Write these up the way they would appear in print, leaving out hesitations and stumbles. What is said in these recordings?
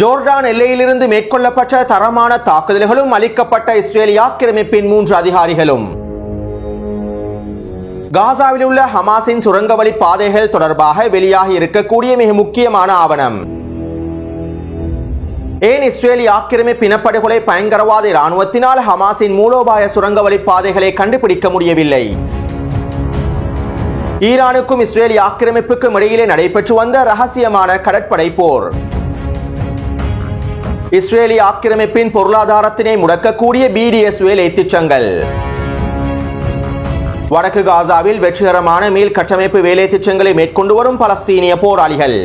Jordan எல்லையிலிருந்து மேற்கொள்ளப்பட்ட தரமான தாக்குதல்களும் அளிக்கப்பட்ட இஸ்ரேலிய ஆக்கிரமிப்பின் 3 அதிகாரிகளும். காசாவில் உள்ள ஹமாஸின் சுரங்கவழி பாதைகள் தொடர்பாக வெளியாகி இருக்கக்கூடிய மிக முக்கியமான ஆவணம். ஏன் இஸ்ரேலிய ஆக்கிரமிப்பு இனப்படுகொலை பயங்கரவாத இராணுவத்தினால் ஹமாஸின் மூலோபாய சுரங்கவழி பாதைகளை கண்டுபிடிக்க முடியவில்லை? ஈரானுக்கும் இஸ்ரேலிய ஆக்கிரமிப்புக்கும் இடையிலே நடைபெற்று வந்த ரகசியமான கடற்படை போர். இஸ்ரேலிய ஆக்கிரமிப்பின் பொருளாதாரத்தினை முடக்கக்கூடிய BDS வேலை திட்டங்கள். வடக்கு காசாவில் வெற்றிகரமான மீள் கட்டமைப்பு வேலை திட்டங்களை மேற்கொண்டு வரும் பலஸ்தீனிய போராளிகள்.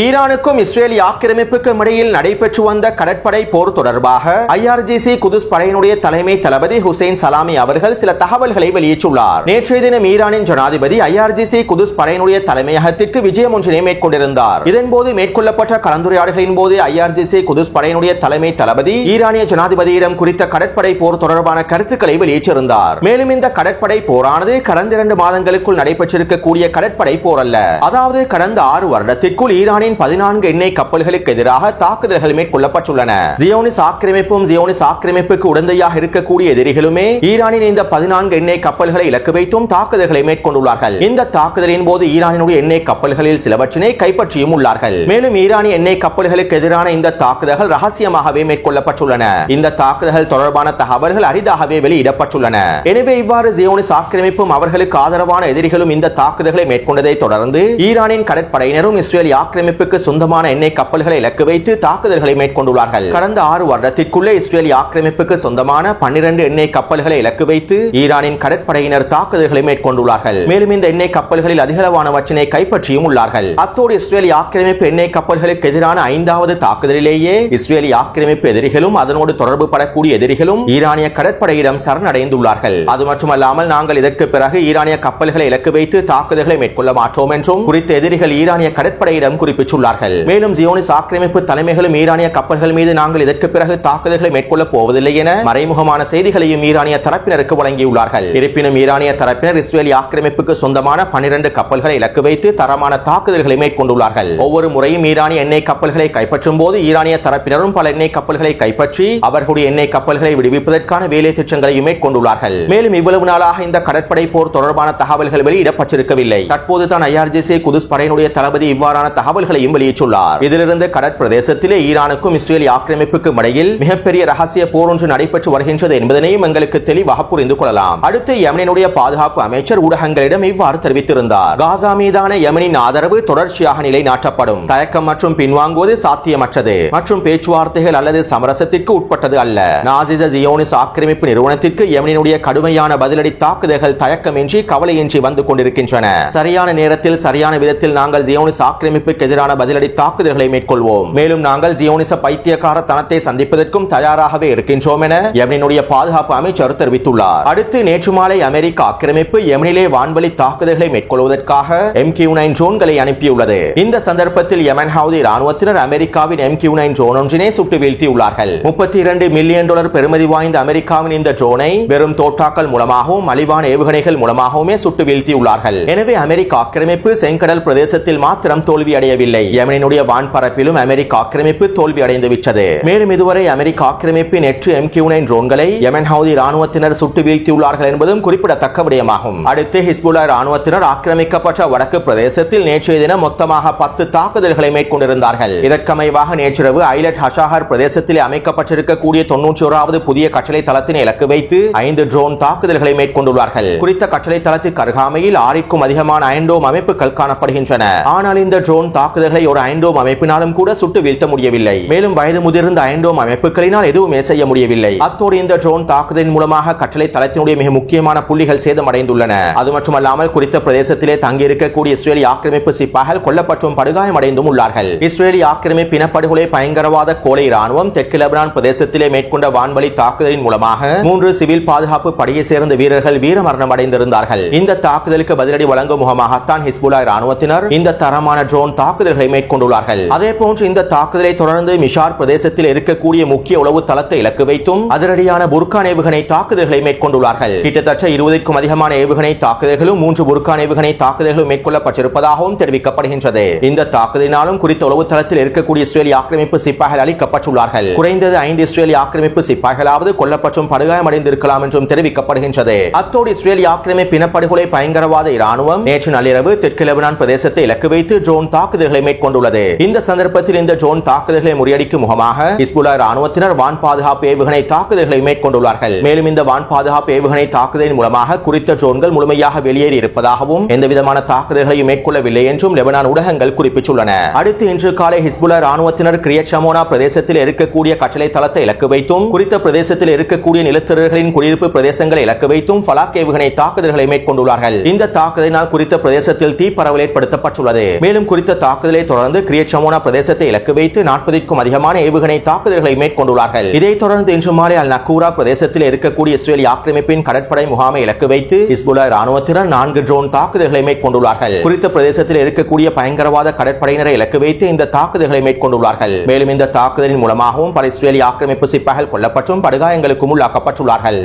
ஈரானுக்கும் இஸ்ரேலிய ஆக்கிரமிப்புக்கும் இடையில் நடைபெற்று வந்த கடற்படை போர் தொடர்பாக IRGC குதுஸ் படையினுடைய தலைமை தளபதி ஹுசைன் சலாமி அவர்கள் சில தகவல்களை வெளியிட்டுள்ளார். நேற்றைய தினம் ஈரானின் ஜனாதிபதி IRGC குதுஸ் படையினுடைய தலைமையகத்திற்கு விஜயம் ஒன்றினை மேற்கொண்டிருந்தார். இதன்போது மேற்கொள்ளப்பட்ட கலந்துரையாடல்களின் போது IRGC குதுஸ் படையினுடைய தலைமை தளபதி ஈரானிய ஜனாதிபதியிடம் குறித்த கடற்படை போர் தொடர்பான கருத்துக்களை வெளியிட்டிருந்தார். மேலும் இந்த கடற்படை போரானது கடந்த 2 மாதங்களுக்குள் நடைபெற்றிருக்கக்கூடிய கடற்படை போர் அல்ல. அதாவது கடந்த 6 வருடத்திற்குள் ஈரானின் 14 எண்ணெய் கப்பல்களுக்கு எதிராக தாக்குதல்கள் மேற்கொள்ளப்பட்டுள்ளன. ஜியோனிஸ் ஆக்கிரமிப்பும் ஜியோனிஸ் ஆக்கிரமிப்புக்கு உடந்தையாக இருக்கக்கூடிய எதிரிகளுமே ஈரானின் இந்த 14 எண்ணெய் கப்பல்களை இலக்கு வைத்தும் தாக்குதல்களை மேற்கொண்டுள்ளார்கள். இந்த தாக்குதலின் போது ஈரானினுடைய எண்ணெய் கப்பல்களில் சிலவற்றினை கைப்பற்றியும் உள்ளார்கள். மேலும் ஈரானிய எண்ணெய் கப்பல்களுக்கு எதிரான இந்த தாக்குதல்கள் ரகசியமாகவே மேற்கொள்ளப்பட்டுள்ளன. இந்த தாக்குதல்கள் தொடர்பான தகவல்கள் அரிதாகவே வெளியிடப்பட்டுள்ளன. எனவே இவ்வாறு ஜியோனிஸ் ஆக்கிரமிப்பும் அவர்களுக்கு ஆதரவான எதிரிகளும் இந்த தாக்குதல்களை மேற்கொண்டதை தொடர்ந்து ஈரானின் கடற்படையினரும் இஸ்ரேலிய ஆக்கிரமிப்புக்கு சொந்தமான எண்ணெய் கப்பல்களை இலக்கு வைத்து தாக்குதல்களை மேற்கொண்டுள்ளார்கள். கடந்த 6 வருடத்திற்குள்ளே இஸ்ரேலிய ஆக்கிரமிப்புக்கு சொந்தமான 12 எண்ணெய் கப்பல்களை இலக்கு வைத்து ஈரானின் கடற்படையினர் தாக்குதல்களை மேற்கொண்டுள்ளார்கள். மேலும் இந்த எண்ணெய் கப்பல்களில் அதிகளவானவற்றினை கைப்பற்றியும் உள்ளார்கள். அத்தோடு இஸ்ரேலிய ஆக்கிரமிப்பு எண்ணெய் கப்பல்களுக்கு எதிரான 5வது தாக்குதலிலேயே இஸ்ரேலிய ஆக்கிரமிப்பு எதிரிகளும் அதனோடு தொடர்பு படக்கூடிய எதிரிகளும் ஈரானிய கடற்படையிடம் சரணடைந்துள்ளார்கள். அது மட்டுமல்லாமல் நாங்கள் இதற்கு பிறகு ஈரானிய கப்பல்களை இலக்கு வைத்து தாக்குதல்களை மேற்கொள்ள மாட்டோம் என்றும் குறித்த எதிரிகள் ஈரானிய கடற்படையிடம் குறிப்பிட்டுள்ளார்கள். மேலும் ஜியோனிஸ் ஆக்கிரமிப்பு தலைமைகளும் ஈரானிய கப்பல்கள் மீது நாங்கள் இதற்கு பிறகு தாக்குதல்களை மேற்கொள்ள போவதில்லை என மறைமுகமான செய்திகளையும் ஈரானிய தரப்பினருக்கு வழங்கியுள்ளார்கள். இருப்பினும் ஈரானிய தரப்பினர் இஸ்ரேலிய ஆக்கிரமிப்புக்கு சொந்தமான 12 கப்பல்களை இலக்கு வைத்து தரமான தாக்குதல்களை மேற்கொண்டுள்ளார்கள். ஒவ்வொரு முறையும் ஈரானிய எண்ணெய் கப்பல்களை கைப்பற்றும் போது ஈரானிய தரப்பினரும் பல எண்ணெய் கப்பல்களை கைப்பற்றி அவர்களுடைய எண்ணெய் கப்பல்களை விடுவிப்பதற்கான வேலை திட்டங்களையும் மேற்கொண்டுள்ளார்கள். மேலும் இவ்வளவு நாளாக இந்த கடற்படை போர் தொடர்பான தகவல்கள் வெளியிடப்பட்டிருக்கவில்லை. தற்போதுதான் IRGC குதுஸ் படையினுடைய தளபதி இவ்வாறான தகவல்களையும் வெளியிட்டுள்ளார். இதிலிருந்து கடற்பிரதேசத்திலே ஈரானுக்கும் இஸ்ரேலிய ஆக்கிரமிப்புக்கும் இடையில் மிகப்பெரிய ரகசிய போர் ஒன்று நடைபெற்று வருகின்றது என்பதனையும் எங்களுக்கு தெளிவாக புரிந்து கொள்ளலாம். அடுத்து யமனினுடைய பாதுகாப்பு அமைச்சர் ஊடகங்களிடம் இவ்வாறு தெரிவித்திருந்தார். காசா மீதான யமனின் ஆதரவு தொடர்ச்சியாக நிலைநாட்டப்படும். தயக்கம் மற்றும் பின்வாங்குவது சாத்தியமற்றது மற்றும் பேச்சுவார்த்தைகள் அல்லது சமரசத்திற்கு உட்பட்டது அல்ல. நாசிச ஜியோனிஸ் ஆக்கிரமிப்பு நிறுவனத்திற்கு யமனினுடைய கடுமையான பதிலடி தாக்குதல்கள் தயக்கமின்றி கவலையின்றி வந்து கொண்டிருக்கின்றன. சரியான நேரத்தில் சரியான விதத்தில் நாங்கள் ஜியோனிஸ் ஆக்கிரமிப்புக்கு எதிரான பதிலடி தாக்குதல்களை மேற்கொள்வோம். மேலும் நாங்கள் ஜியோனிச பைத்தியக்கார தனத்தை சந்திப்பதற்கும் தயாராகவே இருக்கின்றோம் என யமனினுடைய பாதுகாப்பு அமைச்சர் தெரிவித்துள்ளார். அடுத்து நேற்று மாலை அமெரிக்க ஆக்கிரமிப்பு யமனிலே வான்வழி தாக்குதல்களை மேற்கொள்வதற்காக MQ-9 ட்ரோன்களை அனுப்பியுள்ளது. இந்த சந்தர்ப்பத்தில் யமன் ஹவுதி ராணுவத்தினர் அமெரிக்காவின் MQ-9 ட்ரோன் ஒன்றினை சுட்டு வீழ்த்தியுள்ளார்கள். $32 மில்லியன் பெறுமதி வாய்ந்த அமெரிக்காவின் இந்த ட்ரோனை வெறும் தோட்டாக்கள் மூலமாகவும் மலிவான ஏவுகணைகள் மூலமாகவுமே சுட்டு வீழ்த்தியுள்ளார்கள். எனவே அமெரிக்க ஆக்கிரமிப்பு செங்கடல் பிரதேசத்தில் மாத்திரம் தோல்வி அடையவில்லை. யமனினுடைய வான்பரப்பிலும் அமெரிக்க ஆக்கிரமிப்பு தோல்வி அடைந்து விட்டது. மேலும் இதுவரை அமெரிக்க ஆக்கிரமிப்பின் 8 MQ-9 ட்ரோன்களை யமன் ஹவுதி ராணுவத்தினர் சுட்டு வீழ்த்தியுள்ளார்கள் என்பதும் குறிப்பிடத்தக்க விடயமாகும். அடுத்து ஹிஸ்புல்லா ராணுவத்தினர் ஆக்கிரமிக்கப்பட்ட வடக்கு பிரதேசத்தில் நேற்றைய தினம் மொத்தமாக 10 தாக்குதல்களை மேற்கொண்டிருந்தார்கள். இதற்கமைவாக நேற்றிரவு ஐலட் ஹஷாஹர் பிரதேசத்தில் அமைக்கப்பட்டிருக்கக்கூடிய 91வது புதிய கட்டளை தளத்தினை இலக்கு வைத்து 5 ட்ரோன் தாக்குதல்களை மேற்கொண்டுள்ளார்கள். குறித்த கட்டளை தளத்திற்கு அருகாமையில் 6க்கும் அதிகமான அயன்டோம் அமைப்புகள் காணப்படுகின்றன. ஆனால் இந்த ட்ரோன் தாக்குதல்களை ஒரு அயன்டோம் அமைப்பினாலும் கூட சுட்டு வீழ்த்த முடியவில்லை. மேலும் வயது முதிர்ந்த அயன்டோம் அமைப்புகளினால் எதுவுமே செய்ய முடியவில்லை. அத்தோடு இந்த ட்ரோன் தாக்குதலின் மூலமாக கட்டளை தளத்தினுடைய மிக முக்கியமான புள்ளிகள் சேதமடைந்துள்ளன. அது மட்டுமல்லாமல் குறித்த பிரதேசத்திலே தங்கியிருக்கக்கூடிய இஸ்ரேலிய ஆக்கிரமிப்பு சிப்பாய்கள் கொல்லப்பட்டும் படுகாயமடைந்தும் உள்ளார்கள். இஸ்ரேலிய ஆக்கிரமிப்பு இனப்படுகொலை பயங்கரவாத கோலை ராணுவம் தெற்கு லெபனான் பிரதேசத்திலே மேற்கொண்ட வான்வழி தாக்குதலின் மூலமாக 3 சிவில் பாதுகாப்பு படையை சேர்ந்த வீரர்கள் வீரமரணம் அடைந்திருந்தார்கள். இந்த தாக்குதலுக்கு பதிலடி வழங்கும் முகமாகத்தான் ஹிஸ்புல்லா ராணுவத்தினர் இந்த தரமான ட்ரோன் தாக்குதல் தாக்குதல்களை மேற்கொண்டுள்ளார்கள். அதேபோன்று இந்த தாக்குதலை தொடர்ந்து மிஷார் பிரதேசத்தில் இருக்கக்கூடிய முக்கிய உளவு தளத்தை இலக்கு வைத்தும் அதிரடியான புர்கான் ஏவுகணை தாக்குதல்களை மேற்கொண்டுள்ளார்கள். கிட்டத்தட்ட 20க்கும் அதிகமான ஏவுகணை தாக்குதல்களும் 3 புர்கான் ஏவுகணை தாக்குதல்களும் மேற்கொள்ளப்பட்டிருப்பதாகவும் தெரிவிக்கப்படுகின்றது. இந்த தாக்குதலினாலும் குறித்த உளவு தளத்தில் இருக்கக்கூடிய இஸ்ரேலிய ஆக்கிரமிப்பு சிப்பாய்கள் அளிக்கப்பட்டுள்ளார்கள். குறைந்தது 5 இஸ்ரேலிய ஆக்கிரமிப்பு சிப்பாய்களாவது கொல்லப்பட்டும் படுகாயமடைந்திருக்கலாம் என்றும் தெரிவிக்கப்படுகின்றது. அத்தோடு இஸ்ரேலிய ஆக்கிரமிப்பு இனப்படுகொலை பயங்கரவாத இராணுவம் நேற்று நள்ளிரவு தெற்கு லெபனான் பிரதேசத்தை இலக்கு வைத்து ட்ரோன் தாக்குதல்களை மேற்கொண்டுள்ளது. இந்த சந்தர்ப்பத்தில் இந்த ட்ரோன் தாக்குதல்களை முறியடிக்கும் முகமாக ஹிஸ்புல்லா இராணுவத்தினர் வான் பாதுகாப்பு ஏவுகணை தாக்குதல்களை மேற்கொண்டுள்ளார்கள். மேலும் இந்த வான் பாதுகாப்பு ஏவுகணை தாக்குதலின் மூலமாக குறித்த ட்ரோன்கள் முழுமையாக வெளியேறி இருப்பதாகவும் எந்தவிதமான தாக்குதல்களையும் மேற்கொள்ளவில்லை என்றும் லெபனான் ஊடகங்கள் குறிப்பிட்டுள்ளன. அடுத்து இன்று காலை ஹிஸ்புல்லா இராணுவத்தினர் கிரியட் ஷமோனா பிரதேசத்தில் இருக்கக்கூடிய கட்டளை தளத்தை இலக்கு வைத்தும் குறித்த பிரதேசத்தில் இருக்கக்கூடிய நிலத்தரர்களின் குடியிருப்பு பிரதேசங்களை இலக்கு வைத்தும் ஃபலாக் ஏவுகணை தாக்குதல்களை மேற்கொண்டுள்ளார்கள். இந்த தாக்குதலினால் குறித்த பிரதேசத்தில் தீ பரவல் ஏற்படுத்தப்பட்டுள்ளது. மேலும் குறித்த தாக்குதலை தொடர்ந்து கிரியட் ஷமோனா பிரதேசத்தை இலக்கு வைத்து 40க்கும் அதிகமான ஏவுகணை தாக்குதல்களை மேற்கொண்டுள்ளார்கள். இதைத் தொடர்ந்து இன்று மாலை அல் நக்கூரா பிரதேசத்தில் இருக்கக்கூடிய இஸ்ரேலிய ஆக்கிரமிப்பின் கடற்படை முகாமை இலக்கு வைத்து ஹிஸ்புல்லா இராணுவத்தினர் 4 ட்ரோன் தாக்குதல்களை மேற்கொண்டுள்ளார்கள். குறித்த பிரதேசத்தில் இருக்கக்கூடிய பயங்கரவாத கடற்படையினரை இலக்கு வைத்து இந்த தாக்குதல்களை மேற்கொண்டுள்ளார்கள். மேலும் இந்த தாக்குதலின் மூலமாகவும் பல இஸ்ரேலிய ஆக்கிரமிப்பு சிப்பாய்கள் கொல்லப்பட்டும் படுகாயங்களுக்கும் உள்ளாக்கப்பட்டுள்ளார்கள்.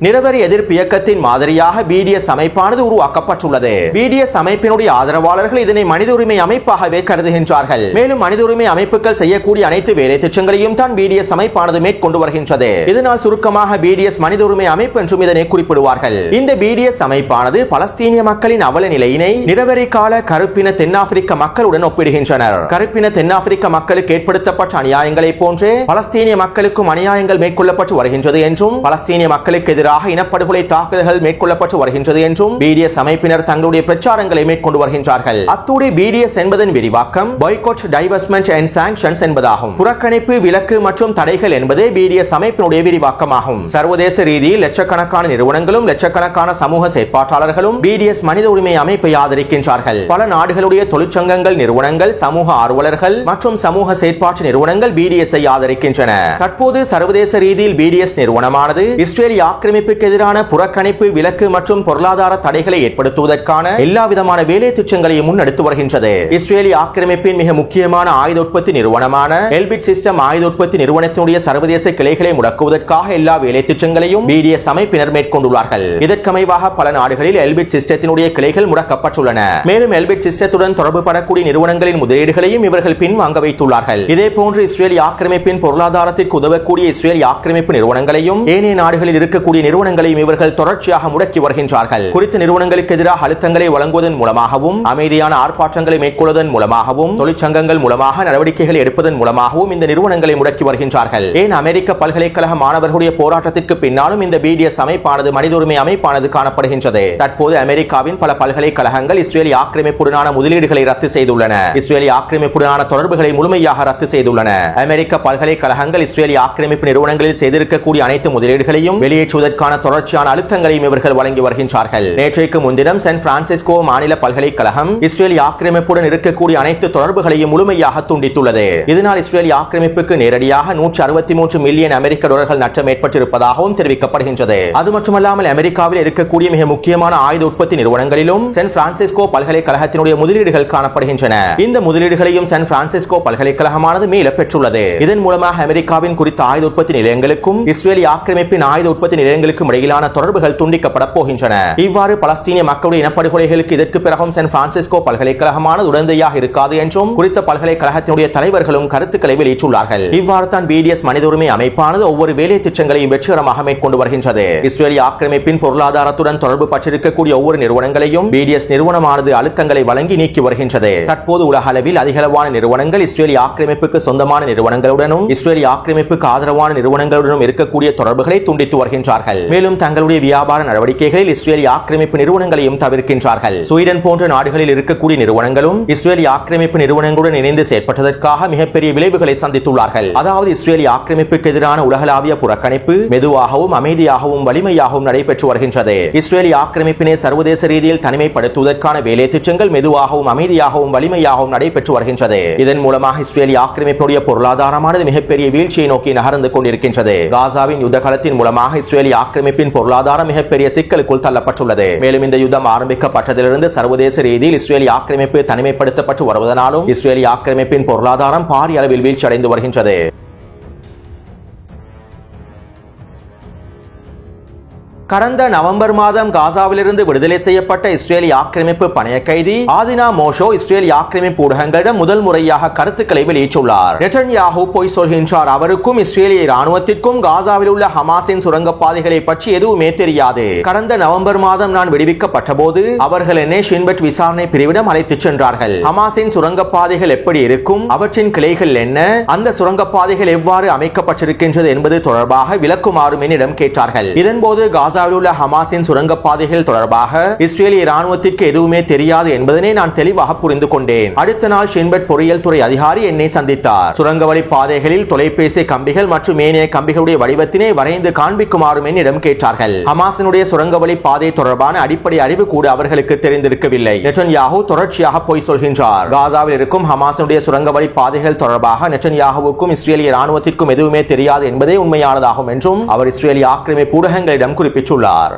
நிறவரி எதிர்ப்பு இயக்கத்தின் மாதிரியாக BDS அமைப்பானது உருவாக்கப்பட்டுள்ளது. BDS அமைப்பினுடைய ஆதரவாளர்கள் இதனை மனித உரிமை அமைப்பாகவே கருதுகின்றார்கள். மேலும் மனித உரிமை அமைப்புகள் செய்யக்கூடிய அனைத்து வேலை திட்டங்களையும் தான் BDS அமைப்பானது மேற்கொண்டு வருகின்றது. இதனால் சுருக்கமாக BDS மனித உரிமை அமைப்பு என்றும் இதனை குறிப்பிடுவார்கள். இந்த BDS அமைப்பானது பலஸ்தீனிய மக்களின் அவல நிலையினை நிறவரி கால கருப்பின தென்னாப்பிரிக்க மக்களுடன் ஒப்பிடுகின்றனர். கருப்பின தென்னாப்பிரிக்க மக்களுக்கு ஏற்படுத்தப்பட்ட அநியாயங்களை போன்றே பலஸ்தீனிய மக்களுக்கும் அநியாயங்கள் மேற்கொள்ளப்பட்டு வருகின்றது என்றும் பலஸ்தீனிய மக்களுக்கு எதிராக இனப்படுகொலை தாக்குதல்கள் மேற்கொள்ளப்பட்டு வருகின்றது என்றும் BDS அமைப்பினர் தங்களுடைய பிரச்சாரங்களை மேற்கொண்டு வருகின்றார்கள். அத்தோடு BDS என்பதன் விரிவாக்கம் பாய்காட், டைவர்ஸ்மென்ட் அண்ட் சாங்க்ஷன்ஸ் என்பதாகும். புறக்கணிப்பு, விலக்கு மற்றும் தடைகள் என்பதே BDS அமைப்பினுடைய விரிவாக்கமாகும். சர்வதேச ரீதியில் லட்சக்கணக்கான நிறுவனங்களும் லட்சக்கணக்கான சமூக செயற்பாட்டாளர்களும் BDS மனித உரிமை அமைப்பை ஆதரிக்கின்றார்கள். பல நாடுகளுடைய தொழிற்சங்கங்கள், நிறுவனங்கள், சமூக ஆர்வலர்கள் மற்றும் சமூக செயற்பாட்டு நிறுவனங்கள் BDS ஐ ஆதரிக்கின்றன. தற்போது சர்வதேச ரீதியில் BDS நிறுவனமானது இஸ்ரேலிய ஆக்கிரமிப்புக்கு எதிரான புறக்கணிப்பு, விலக்கு மற்றும் பொருளாதார தடைகளை ஏற்படுத்துவதற்கான எல்லா விதமான வேலை திட்டங்களையும் முன்னெடுத்து வருகின்றது. இஸ்ரேலிய ஆக்கிரமிப்பின் மிக முக்கியமான ஆயுத உற்பத்தி நிறுவனமான எல்பிட் சிஸ்டம் ஆயுத உற்பத்தி நிறுவனத்தினுடைய சர்வதேச கிளைகளை முடக்குவதற்காக எல்லா வேலை திட்டங்களையும் BDS அமைப்பினர் மேற்கொண்டுள்ளார்கள். இதற்கமைவாக பல நாடுகளில் எல்பிட் சிஸ்டத்தினுடைய கிளைகள் முடக்கப்பட்டுள்ளன. மேலும் எல்பிட் சிஸ்டத்துடன் தொடர்பு படக்கூடிய நிறுவனங்களின் முதலீடுகளையும் இவர்கள் பின்வாங்க வைத்துள்ளார்கள். இதே போன்று இஸ்ரேலிய ஆக்கிரமிப்பின் பொருளாதாரத்திற்கு உதவக்கூடிய இஸ்ரேலிய ஆக்கிரமிப்பு நிறுவனங்களையும் ஏனைய நாடுகளில் இருக்கக்கூடிய நிறுவனங்களையும் இவர்கள் தொடர்ச்சியாக முடக்கி வருகின்றார்கள். குறித்த நிறுவனங்களுக்கு எதிராக அழுத்தங்களை வழங்குவதன் மூலமாகவும் அமைதியான ஆர்ப்பாட்டங்களை மேற்கொள்வதன் மூலமாகவும் தொழிற்சங்கங்கள் மூலமாக நடவடிக்கைகள் எடுப்பதன் மூலமாகவும் இந்த நிறுவனங்களை முடக்கி வருகின்றார்கள். ஏன் அமெரிக்க பல்கலைக்கழக மாணவர்களுடைய போராட்டத்திற்கு பின்னாலும் இந்த BDS அமைப்பானது மனித உரிமை அமைப்பானது காணப்படுகின்றது. தற்போது அமெரிக்காவின் பல பல்கலைக்கழகங்கள் இஸ்ரேலிய ஆக்கிரமிப்புடனான முதலீடுகளை ரத்து செய்துள்ளன. இஸ்ரேலிய ஆக்கிரமிப்புடனான தொடர்புகளை முழுமையாக ரத்து செய்துள்ளன. அமெரிக்க பல்கலைக்கழகங்கள் இஸ்ரேலிய ஆக்கிரமிப்பு நிறுவனங்களில் செய்திருக்கக்கூடிய அனைத்து முதலீடுகளையும் வெளியேற்றுவதற்கான தொடர்ச்சியான அழுத்தங்களையும் இவர்கள் வழங்கி வருகின்றார்கள். நேற்றைக்கு முன்தினம் சான் பிரான்சிஸ்கோ மாநில பல்கலைக்கழகம் இஸ்ரேலிய ஆக்கிரமிப்புடன் இருக்கக்கூடிய அனைத்து தொடர்புகளையும் முழுமையாக துண்டித்துள்ளது. இதனால் இஸ்ரேலிய ஆக்கிரமிப்புக்கு நேரடியாக 163 மில்லியன் அமெரிக்க டாலர்கள் நஷ்டம் ஏற்பட்டிருப்பதாகவும் தெரிவிக்கப்படுகின்றது. அது மட்டுமல்லாமல் அமெரிக்காவில் இருக்கக்கூடிய மிக முக்கியமான ஆயுத உற்பத்தி நிறுவனங்களிலும் சான் பிரான்சிஸ்கோ பல்கலைக்கழகத்தினுடைய முதலீடுகள் காணப்படுகின்றன. இந்த முதலீடுகளையும் சான் பிரான்சிஸ்கோ பல்கலைக்கழகமானது மீள பெற்றுள்ளது. இதன் மூலமாக அமெரிக்காவின் குறித்த ஆயுத உற்பத்தி நிலையங்களுக்கும் இஸ்ரேலிய ஆக்கிரமிப்பின் ஆயுத உற்பத்தி நிலையங்களுக்கும் இடையிலான தொடர்புகள் துண்டிக்கப்பட போகின்றன. இவ்வாறு பலஸ்தீனிய மக்களுடைய இனப்படுகொலைகளுக்கு இதற்கு பிறகும் சான் பிரான்சிஸ்கோ பல்கலைக்கழகமானது உடந்தையாக இருக்காது என்றும் குறித்த பல்கலைக்கழகத்தினுடைய தலைவர்களும் கருத்துக்களை வெளியிட்டுள்ளார்கள். இவ்வாறு தான் BDS மனித உரிமை அமைப்பானது ஒவ்வொரு வேலை திட்டங்களையும் வெற்றிகரமாக மேற்கொண்டு வருகின்றது. இஸ்ரேலிய ஆக்கிரமிப்பின் பொருளாதாரத்துடன் தொடர்பு பற்றிருக்கக்கூடிய ஒவ்வொரு நிறுவனங்களையும் BDS நிறுவனமானது அழுத்தங்களை வழங்கி நீக்கி வருகின்றது. தற்போது உலக அளவில் அதிகளவான நிறுவனங்கள் இஸ்ரேலிய ஆக்கிரமிப்புக்கு சொந்தமான நிறுவனங்களுடனும் இஸ்ரேலிய ஆக்கிரமிப்புக்கு ஆதரவான நிறுவனங்களுடனும் இருக்கக்கூடிய தொடர்புகளை துண்டித்து வருகின்றார்கள். மேலும் தங்களுடைய வியாபார நடவடிக்கைகளில் இஸ்ரேலிய ஆக்கிரமிப்பு நிறுவனங்களையும் தவிர்க்கின்றார்கள். ஸ்வீடன் போன்ற நாடுகளில் இருக்கக்கூடிய நிறுவனங்களும் இஸ்ரேலிய ஆக்கிரமிப்பு நிறுவனங்களுடன் இணைந்து செயற்பட்டதற்காக மிகப்பெரிய விளைவுகளை சந்தித்துள்ளார்கள். அதாவது இஸ்ரேலிய ஆக்கிரமிப்புக்கு எதிரான உலகளாவிய புறக்கணிப்பு மெதுவாகவும் அமைதியாகவும் வலிமையாகவும் நடைபெற்று வருகின்றது. இஸ்ரேலிய ஆக்கிரமிப்பினை சர்வதேச ரீதியில் தனிமைப்படுத்துவதற்கான வேலை திட்டங்கள் மெதுவாகவும் அமைதியாகவும் வலிமையாகவும் நடைபெற்று வருகின்றது. இதன் மூலமாக இஸ்ரேலிய ஆக்கிரமிப்புடைய பொருளாதாரமானது மிகப்பெரிய வீழ்ச்சியை நோக்கி நகர்ந்து கொண்டிருக்கின்றது. காசாவின் யுத்த காலத்தின் மூலமாக இஸ்ரேலிய ஆக்கிரமிப்பின் பொருளாதாரம் மிகப்பெரிய சிக்கலுக்குள் தள்ளப்பட்டுள்ளது. மேலும் இந்த யுத்தம் ஆரம்பிக்கப்பட்டதிலிருந்து சர்வதேச ரீதியில் இஸ்ரேலிய ஆக்கிரமிப்பு தனிமைப்படுத்தப்பட்டு வருவதனாலும் இஸ்ரேலிய ஆக்கிரமிப்பின் பொருளாதாரம் பாரிய அளவில் வீழ்ச்சியடைந்து வருகின்றது. கடந்த நவம்பர் மாதம் காசாவிலிருந்து விடுதலை செய்யப்பட்ட இஸ்ரேலிய ஆக்கிரமிப்பு பணைய கைதி ஆதினா மோஷோ இஸ்ரேலிய ஆக்கிரமிப்பு ஊடகங்களிடம் முதல் முறையாக கருத்துக்களை வெளியிட்டுள்ளார். நெட்டன்யாஹூ பொய் சொல்கின்றார். அவருக்கும் இஸ்ரேலிய ராணுவத்திற்கும் காசாவில் உள்ள ஹமாஸின் சுரங்கப்பாதைகளை பற்றி எதுவுமே தெரியாது. கடந்த நவம்பர் மாதம் நான் விடுவிக்கப்பட்ட போது அவர்கள் என்னை ஷின்பெட் விசாரணை பிரிவிடம் அழைத்துச் சென்றார்கள். ஹமாஸின் சுரங்கப்பாதைகள் எப்படி இருக்கும், அவற்றின் கிளைகள் என்ன, அந்த சுரங்கப்பாதைகள் எவ்வாறு அமைக்கப்பட்டிருக்கின்றது என்பது தொடர்பாக விளக்குமாறும் என்னிடம் கேட்டார்கள். இதன்போது காசா உள்ள ஹமாஸின் சுரங்கப்பாதைகள் தொடர்பாக இஸ்ரேலிய ராணுவத்திற்கு எதுவுமே தெரியாது என்பதனை நான் தெளிவாக புரிந்து கொண்டேன். அடுத்த நாள் ஷின்பெட் பொறியியல் துறை அதிகாரி என்னை சந்தித்தார். சுரங்கவழி பாதைகளில் தொலைபேசி கம்பிகள் மற்றும் ஏனைய கம்பிகளுடைய வடிவத்தினை வரைந்து காண்பிக்குமாறும் என்னிடம் கேட்டார்கள். ஹமாஸினுடைய சுரங்கவழி பாதை தொடர்பான அடிப்படை அறிவு கூட அவர்களுக்கு தெரிந்திருக்கவில்லை. நெட்டன்யாஹூ தொடர்ச்சியாக பொய் சொல்கின்றார். காசாவில் இருக்கும் ஹமாஸினுடைய சுரங்கவழி பாதைகள் தொடர்பாக நெட்டன்யாஹூவுக்கும் இஸ்ரேலிய ராணுவத்திற்கும் எதுவுமே தெரியாது என்பதே உண்மையானதாகும் என்றும் அவர் இஸ்ரேலிய ஆக்கிரமிப்பு ஊடகங்களிடம் குறிப்பிட்டார்.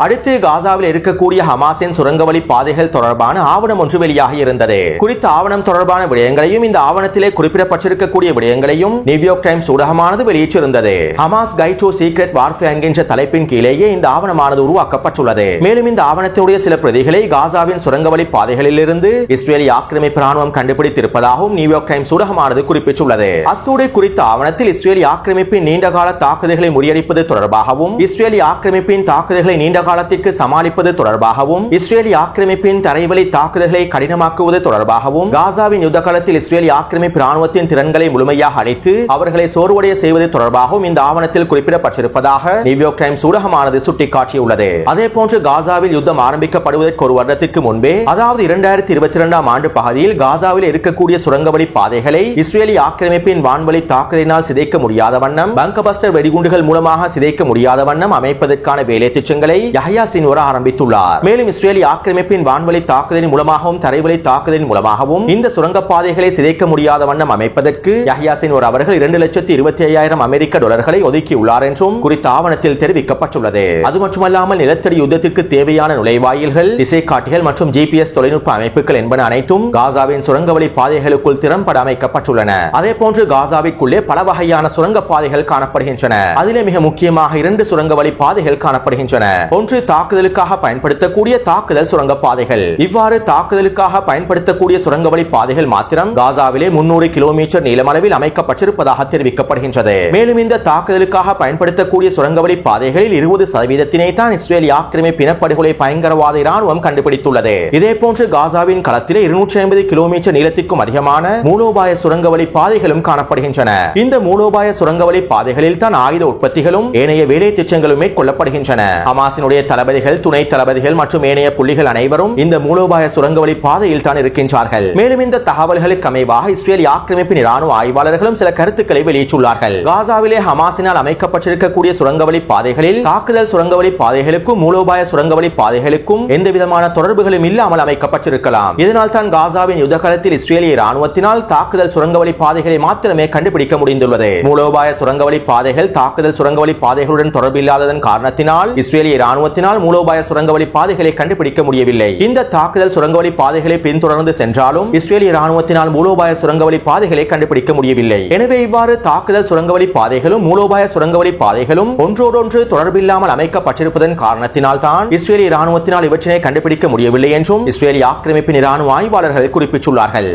அடுத்து காசாவில் இருக்கக்கூடிய ஹமாஸின் சுரங்கவழி பாதைகள் தொடர்பான ஆவணம் ஒன்று வெளியாகி இருந்தது. குறித்த ஆவணம் தொடர்பான விடயங்களையும் இந்த ஆவணத்திலே குறிப்பிடப்பட்டிருக்கக்கூடிய விடயங்களையும் நியூயார்க் டைம்ஸ் ஊடகமானது வெளியிட்டிருந்தது. Hamas guide to secret warfare என்கின்ற தலைப்பின் கீழேயே இந்த ஆவணமானது உருவாக்கப்பட்டுள்ளது. மேலும் இந்த ஆவணத்தினுடைய சில பிரதிகளை காசாவின் சுரங்கவழி பாதைகளில் இருந்து இஸ்ரேலிய ஆக்கிரமிப்பு ராணுவம் கண்டுபிடித்திருப்பதாகவும் நியூயார்க் டைம்ஸ் ஊடகமானது குறிப்பிட்டுள்ளது. அத்தோடு குறித்த ஆவணத்தில் இஸ்ரேலிய ஆக்கிரமிப்பின் நீண்டகால தாக்குதல்களை முறியடிப்பது தொடர்பாகவும் இஸ்ரேலிய ஆக்கிரமிப்பின் தாக்குதல்களை நீண்ட காலத்திற்கு சமாளிப்பது தொடர்பாகவும் இஸ்ரேலிய ஆக்கிரமிப்பின் தரைவழி தாக்குதல்களை கடினமாக்குவது தொடர்பாகவும் காசாவின் யுத்த காலத்தில் இஸ்ரேலிய ஆக்கிரமிப்பு ராணுவத்தின் திறன்களை முழுமையாக அழித்து அவர்களை சோர்வடைய செய்வது தொடர்பாகவும் இந்த ஆவணத்தில் குறிப்பிடப்பட்டிருப்பதாக நியூயார்க் டைம்ஸ் ஊடகமானது சுட்டிக்காட்டியுள்ளது. அதேபோன்று காசாவில் யுத்தம் ஆரம்பிக்கப்படுவதற்கு ஒரு வருடத்திற்கு முன்பே, அதாவது 2022ஆம் ஆண்டு பகுதியில் காசாவில் இருக்கக்கூடிய சுரங்கவழி பாதைகளை இஸ்ரேலிய ஆக்கிரமிப்பின் வான்வழி தாக்குதலினால் சிதைக்க முடியாத வண்ணம் பங்கபஸ்டர் வெடிகுண்டுகள் மூலமாக சிதைக்க முடியாத வண்ணம் அமைப்பதற்கான வேலை திட்டங்களை யஹ்யா சின்வார் ஆரம்பித்துள்ளார். மேலும் இஸ்ரேலிய ஆக்கிரமிப்பின் வான்வழி தாக்குதலின் மூலமாகவும் தரைவழி தாக்குதலின் மூலமாகவும் இந்த சுரங்கப்பாதைகளை சிதைக்க முடியாத வண்ணம் அமைப்பதற்கு யஹ்யா சின்வார் அவர்கள் $2,25,000 ஒதுக்கியுள்ளார் என்றும் குறித்த ஆவணத்தில் தெரிவிக்கப்பட்டுள்ளது. அது மட்டுமல்லாமல் நிலத்தடி யுத்தத்திற்கு தேவையான நுழைவாயில்கள், திசைக்காட்டிகள் மற்றும் GPS தொலைநுட்ப அமைப்புகள் என்பன அனைத்தும் காசாவின் சுரங்கவழி பாதைகளுக்குள் திறம்பட அமைக்கப்பட்டுள்ளன. அதேபோன்று காசாவிற்குள்ளே பல வகையான சுரங்கப்பாதைகள் காணப்படுகின்றன. அதிலே மிக முக்கியமாக 2 சுரங்கவழி பாதைகள் காணப்படுகின்றன. ஒன்று தாக்குதலுக்காக பயன்படுத்தக்கூடிய தாக்குதல் சுரங்க பாதைகள். இவ்வாறு தாக்குதலுக்காக பயன்படுத்தக்கூடிய சுரங்கவழி பாதைகள் மாத்திரம் காசாவிலே 300 கிலோமீட்டர் நீளமளவில் அமைக்கப்பட்டிருப்பதாக தெரிவிக்கப்படுகின்றது. மேலும் இந்த தாக்குதலுக்காக பயன்படுத்தக்கூடிய சுரங்கவழி பாதைகளில் 20% தான் இஸ்ரேலிய ஆக்கிரமிப்பு இனப்படுகொலை பயங்கரவாத இராணுவம் கண்டுபிடித்துள்ளது. இதேபோன்று காசாவின் களத்திலே 250 கிலோமீட்டர் நீளத்திற்கும் அதிகமான மூலோபாய சுரங்கவழி பாதைகளும் காணப்படுகின்றன. இந்த மூலோபாய சுரங்கவழி பாதைகளில் தான் ஆயுத உற்பத்திகளும் ஏனைய வேலை திட்டங்களும் மேற்கொள்ளப்படுகின்றன. ஹமாஸினுடைய தளபதிகள், துணை தளபதிகள் மற்றும் ஏனைய புள்ளிகள் அனைவரும் இந்த மூலோபாய சுரங்கவழி பாதையில் தான் இருக்கின்றார்கள். மேலும் இந்த தகவல்களுக்கு அமைவாக இஸ்ரேலிய ஆக்கிரமிப்பின் இராணுவ ஆய்வாளர்களும் சில கருத்துக்களை வெளியிட்டுள்ளார்கள். காசாவிலே ஹமாஸினால் அமைக்கப்பட்டிருக்கக்கூடிய சுரங்கவழி பாதைகளில் தாக்குதல் சுரங்கவழி பாதைகளுக்கும் மூலோபாய சுரங்கவழி பாதைகளுக்கும் எந்தவிதமான தொடர்புகளும் இல்லாமல் அமைக்கப்பட்டிருக்கலாம். இதனால் தான் காசாவின் யுத்த காலத்தில் இஸ்ரேலிய இராணுவத்தினால் தாக்குதல் சுரங்கவழி பாதைகளை மாத்திரமே கண்டுபிடிக்க முடிந்துள்ளது. மூலோபாய சுரங்கவழி பாதைகள் தாக்குதல் சுரங்கவழி பாதைகளுடன் தொடர்பில்லாததன் காரணத்தினால் இஸ்ரேலிய ராணுவத்தினால் மூலோபாய சுரங்கவழி பாதைகளை கண்டுபிடிக்க முடியவில்லை. இந்த தாக்குதல் சுரங்கவழி பாதைகளை பின்தொடர்ந்து சென்றாலும் இஸ்ரேலிய ராணுவத்தினால் மூலோபாய சுரங்கவழி பாதைகளை கண்டுபிடிக்க முடியவில்லை. எனவே இவ்வாறு தாக்குதல் சுரங்கவழி பாதைகளும் மூலோபாய சுரங்கவழி பாதைகளும் ஒன்றோடொன்று தொடர்பில்லாமல் அமைக்கப்பட்டிருப்பதன் காரணத்தினால் தான் இஸ்ரேலிய ராணுவத்தினால் இவற்றினை கண்டுபிடிக்க முடியவில்லை என்றும் இஸ்ரேலிய ஆக்கிரமிப்பின் இராணுவ ஆய்வாளர்கள் குறிப்பிட்டுள்ளார்கள்.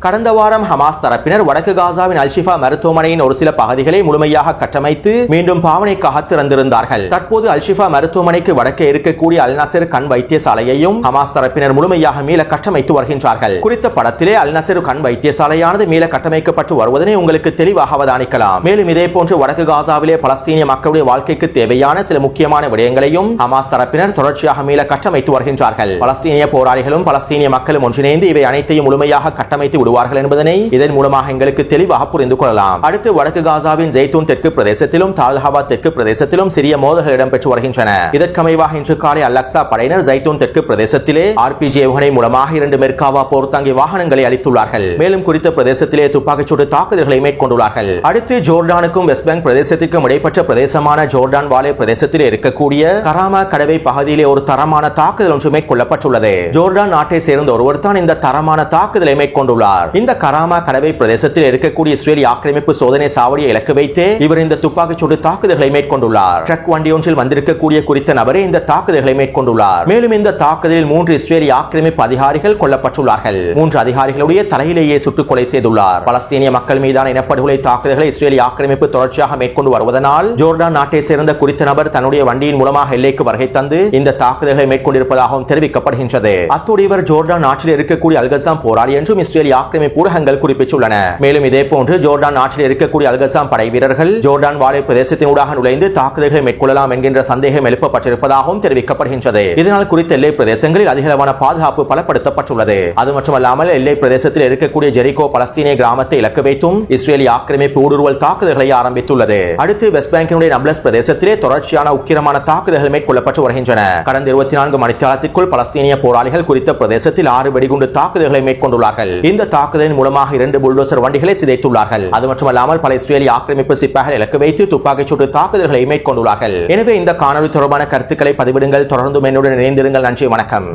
கடந்த வாரம் ஹமாஸ் தரப்பினர் வடக்கு காசாவின் அல்-ஷிஃபா மருத்துவமனையின் ஒரு சில பகுதிகளை முழுமையாக கட்டமைத்து மீண்டும் பாவனைக்காக திறந்திருந்தார்கள். தற்போது அல்-ஷிஃபா மருத்துவமனைக்கு வடக்கே இருக்கக்கூடிய அல் நசர் கண் வைத்தியசாலையையும் ஹமாஸ் தரப்பினர் முழுமையாக மீள கட்டமைத்து வருகின்றார்கள். குறித்த படத்திலே அல் நசர் கண் வைத்தியசாலையானது மீள கட்டமைக்கப்பட்டு வருவதனை உங்களுக்கு தெளிவாக அவதானிக்கலாம். மேலும் இதே போன்று வடக்கு காசாவிலே பலஸ்தீனிய மக்களுடைய வாழ்க்கைக்கு தேவையான சில முக்கியமான விடயங்களையும் ஹமாஸ் தரப்பினர் தொடர்ச்சியாக மீள கட்டமைத்து வருகின்றார்கள். பலஸ்தீனிய போராளிகளும் பலஸ்தீனிய மக்களும் ஒன்றிணைந்து இவை அனைத்தையும் முழுமையாக கட்டமைத்து விடுவார்கள் என்பதனை இதன் மூலமாக எங்களுக்கு தெளிவாக புரிந்து கொள்ளலாம். அடுத்து வடக்கு காசாவின் ஜெய்தூன் தெற்கு பிரதேசத்திலும் தால்ஹாபாத் தெற்கு பிரதேசத்திலும் சிறிய மோதல்கள் இடம்பெற்று வருகின்றன. இதற்கமைவாக இன்று காலை அல்-அக்ஸா படையினர் ஜைத்தூன் தெற்கு பிரதேசத்திலே RPG ஏவுகணை மூலமாக 2 மெர்காவா போர்த்தாங்கி வாகனங்களை அளித்துள்ளார்கள். மேலும் குறித்த பிரதேசத்திலே துப்பாக்கிச்சூடு தாக்குதல்களை மேற்கொண்டுள்ளார்கள். அடுத்து ஜோர்டானுக்கும் வெஸ்ட் பேங்க் பிரதேசத்திற்கும் இடைப்பட்ட பிரதேசமான ஜோர்டான் வாலே பிரதேசத்திலே இருக்கக்கூடிய கராமா கடவை பகுதியிலே ஒரு தரமான தாக்குதல் ஒன்று மேற்கொள்ளப்பட்டுள்ளது. ஜோர்டான் நாட்டை சேர்ந்த ஒருவர் தான் இந்த தரமான தாக்குதலை மேற்கொண்டுள்ளார். இந்த கராமா கடவை பிரதேசத்தில் இருக்கக்கூடிய இஸ்ரேலிய ஆக்கிரமிப்பு சோதனை சாவடியை இலக்கு வைத்து இவர் இந்த துப்பாக்கிச்சூடு தாக்குதல்களை மேற்கொண்டுள்ளார். ட்ரக் வண்டி ஒன்றில் வந்திருக்கக்கூடிய குறித்த நபரே இந்த தாக்குதல்களை மேற்கொண்டுள்ளார். மேலும் இந்த தாக்குதலில் 3 இஸ்ரேலிய ஆக்கிரமிப்பு அதிகாரிகள் கொல்லப்பட்டுள்ளார்கள். 3 அதிகாரிகளுடைய தலையிலேயே சுட்டுக் கொலை செய்துள்ளார். பலஸ்தீனிய மக்கள் மீதான இனப்படுகொலை தாக்குதல்களை இஸ்ரேலிய ஆக்கிரமிப்பு தொடர்ச்சியாக மேற்கொண்டு வருவதனால் ஜோர்டான் நாட்டை சேர்ந்த குறித்த நபர் தன்னுடைய வண்டியின் மூலமாக எல்லைக்கு வருகை தந்து இந்த தாக்குதல்களை மேற்கொண்டிருப்பதாகவும் தெரிவிக்கப்படுகின்றது. அத்தோடு இவர் ஜோர்டான் நாட்டில் இருக்கக்கூடிய அல்கசாம் போராளி என்றும் இஸ்ரேலிய ஆக்கிரமிப்பு ஊடகங்கள் குறிப்பிட்டுள்ளன. மேலும் இதே போன்று ஜோர்டான் நாட்டில் இருக்கக்கூடிய அல்கசாம் படை வீரர்கள் ஜோர்டான் வாலே பிரதேசத்தினூடாக நுழைந்து தாக்குதல்களை மேற்கொள்ளலாம் என்கின்ற சந்தேகம் எழுப்பப்பட்டிருப்பதாகவும் தெரிவிக்கப்படுகின்றது. இதனால் குறித்த எல்லை பிரதேசங்களில் அதிகளவான பாதுகாப்பு பலப்படுத்தப்பட்டுள்ளது. அது மட்டுமல்லாமல் எல்லை பிரதேசத்தில் இருக்கக்கூடிய ஜெரிகோ பலஸ்தீனிய கிராமத்தை இலக்கு வைத்தும் இஸ்ரேலிய ஆக்கிரமிப்பு ஊடுருவல் தாக்குதல்களை ஆரம்பித்துள்ளது. அடுத்து வெஸ்ட் பேங்கினுடைய நப்லஸ் பிரதேசத்திலே தொடர்ச்சியான உக்கிரமான தாக்குதல்கள் மேற்கொள்ளப்பட்டு வருகின்றன. கடந்த 24 மணித்தியாலத்திற்குள் பலஸ்தீனிய போராளிகள் குறித்த பிரதேசத்தில் 6 வெடிகுண்டு தாக்குதல்களை மேற்கொண்டுள்ளார்கள். இந்த தாக்குதலின் மூலமாக 2 புல்டோசர் வண்டிகளை சிதைத்துள்ளார்கள். அது மட்டுமல்லாமல் பல இஸ்ரேலிய ஆக்கிரமிப்பு சிப்பாய்கள் இலக்கு வைத்து துப்பாக்கிச்சூடு தாக்குதல்களை மேற்கொண்டுள்ளார்கள். எனவே இந்த காணொலி தொடர்பான கருத்துக்களை பதிவிடுங்கள். தொடர்ந்து என்னுடன் இணைந்திருங்கள். நன்றி, வணக்கம்.